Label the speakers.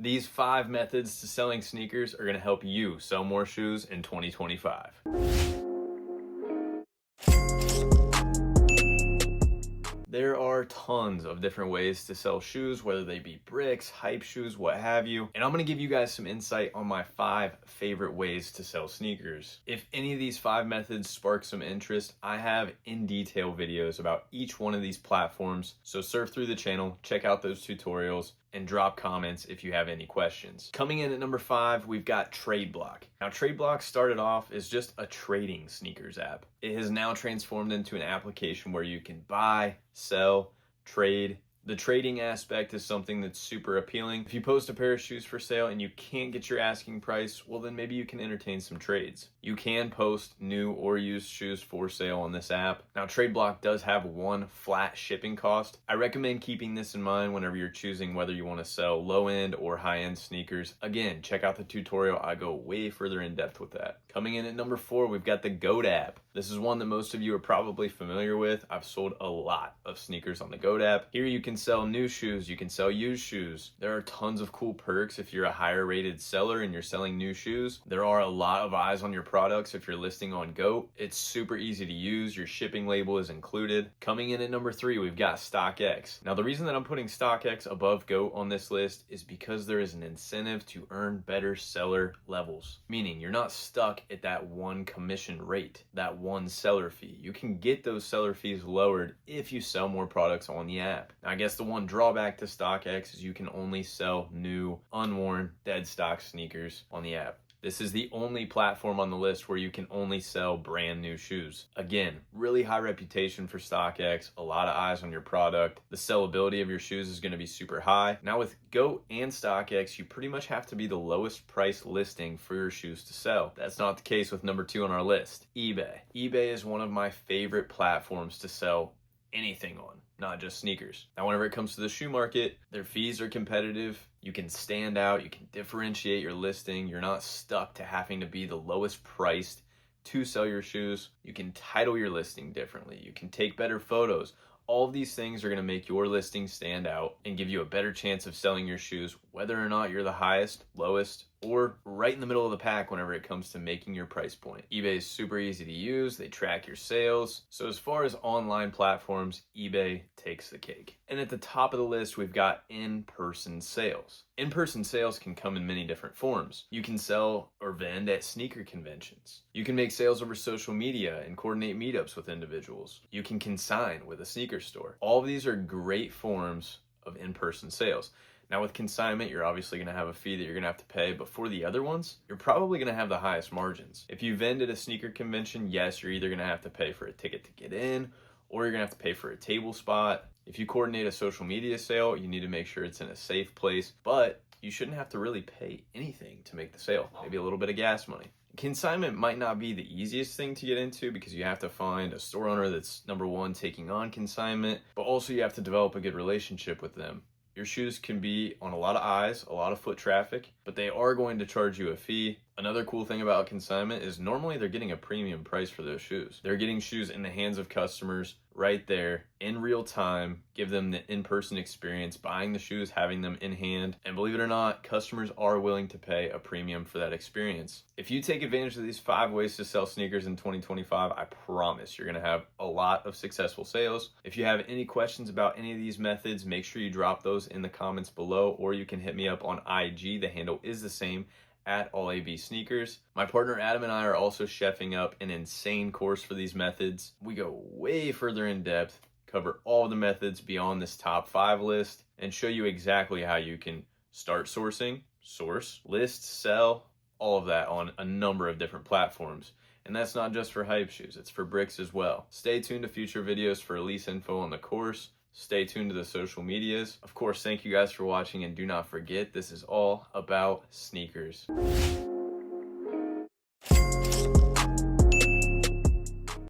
Speaker 1: These 5 methods to selling sneakers are going to help you sell more shoes in 2025. There are tons of different ways to sell shoes, whether they be bricks, hype shoes, what have you. And I'm going to give you guys some insight on my 5 favorite ways to sell sneakers. If any of these 5 methods spark some interest, I have in detail videos about each one of these platforms. So surf through the channel, check out those tutorials, and drop comments if you have any questions. Coming in at number 5, we've got TradeBlock. Now, TradeBlock started off as just a trading sneakers app. It has now transformed into an application where you can buy, sell, trade. The trading aspect is something that's super appealing. If you post a pair of shoes for sale and you can't get your asking price, well, then maybe you can entertain some trades. You can post new or used shoes for sale on this app. Now, TradeBlock does have one flat shipping cost. I recommend keeping this in mind whenever you're choosing whether you want to sell low-end or high-end sneakers. Again, check out the tutorial. I go way further in depth with that. Coming in at number 4, we've got the GOAT app. This is one that most of you are probably familiar with. I've sold a lot of sneakers on the GOAT app. Here you can sell new shoes, you can sell used shoes. There are tons of cool perks if you're a higher rated seller and you're selling new shoes. There are a lot of eyes on your products if you're listing on GOAT. It's super easy to use. Your shipping label is included. Coming in at number 3, we've got StockX. Now, the reason that I'm putting StockX above GOAT on this list is because there is an incentive to earn better seller levels, meaning you're not stuck at that one commission rate, that one seller fee. You can get those seller fees lowered if you sell more products on the app. Now, I guess the one drawback to StockX is you can only sell new, unworn, dead stock sneakers on the app. This is the only platform on the list where you can only sell brand new shoes. Again, really high reputation for StockX, a lot of eyes on your product. The sellability of your shoes is going to be super high. Now with GOAT and StockX, you pretty much have to be the lowest price listing for your shoes to sell. That's not the case with number 2 on our list, eBay. eBay is one of my favorite platforms to sell anything on, not just sneakers. Now, whenever it comes to the shoe market, their fees are competitive. You can stand out, you can differentiate your listing. You're not stuck to having to be the lowest priced to sell your shoes. You can title your listing differently. You can take better photos. All of these things are going to make your listing stand out and give you a better chance of selling your shoes, whether or not you're the highest, lowest, or right in the middle of the pack whenever it comes to making your price point. eBay is super easy to use. They track your sales. So as far as online platforms, eBay takes the cake. And at the top of the list, we've got in-person sales. In-person sales can come in many different forms. You can sell or vend at sneaker conventions. You can make sales over social media and coordinate meetups with individuals. You can consign with a sneaker store. All of these are great forms of in-person sales. Now with consignment, you're obviously going to have a fee that you're going to have to pay, but for the other ones, you're probably going to have the highest margins. If you vend at a sneaker convention, yes, you're either going to have to pay for a ticket to get in, or you're going to have to pay for a table spot. If you coordinate a social media sale, you need to make sure it's in a safe place, but you shouldn't have to really pay anything to make the sale, maybe a little bit of gas money. Consignment might not be the easiest thing to get into because you have to find a store owner that's, number 1, taking on consignment, but also you have to develop a good relationship with them. Your shoes can be on a lot of eyes, a lot of foot traffic, but they are going to charge you a fee. Another cool thing about consignment is normally they're getting a premium price for those shoes. They're getting shoes in the hands of customers right there in real time, give them the in-person experience, buying the shoes, having them in hand. And believe it or not, customers are willing to pay a premium for that experience. If you take advantage of these 5 ways to sell sneakers in 2025, I promise you're gonna have a lot of successful sales. If you have any questions about any of these methods, make sure you drop those in the comments below, or you can hit me up on IG. The handle is the same, at AllAB Sneakers. My partner Adam and I are also chefing up an insane course for these methods. We go way further in depth, cover all the methods beyond this top 5 list, and show you exactly how you can start sourcing, source, list, sell, all of that on a number of different platforms. And that's not just for hype shoes, it's for bricks as well. Stay tuned to future videos for release info on the course. Stay tuned to the social medias. Of course, thank you guys for watching, and do not forget, this is all about sneakers.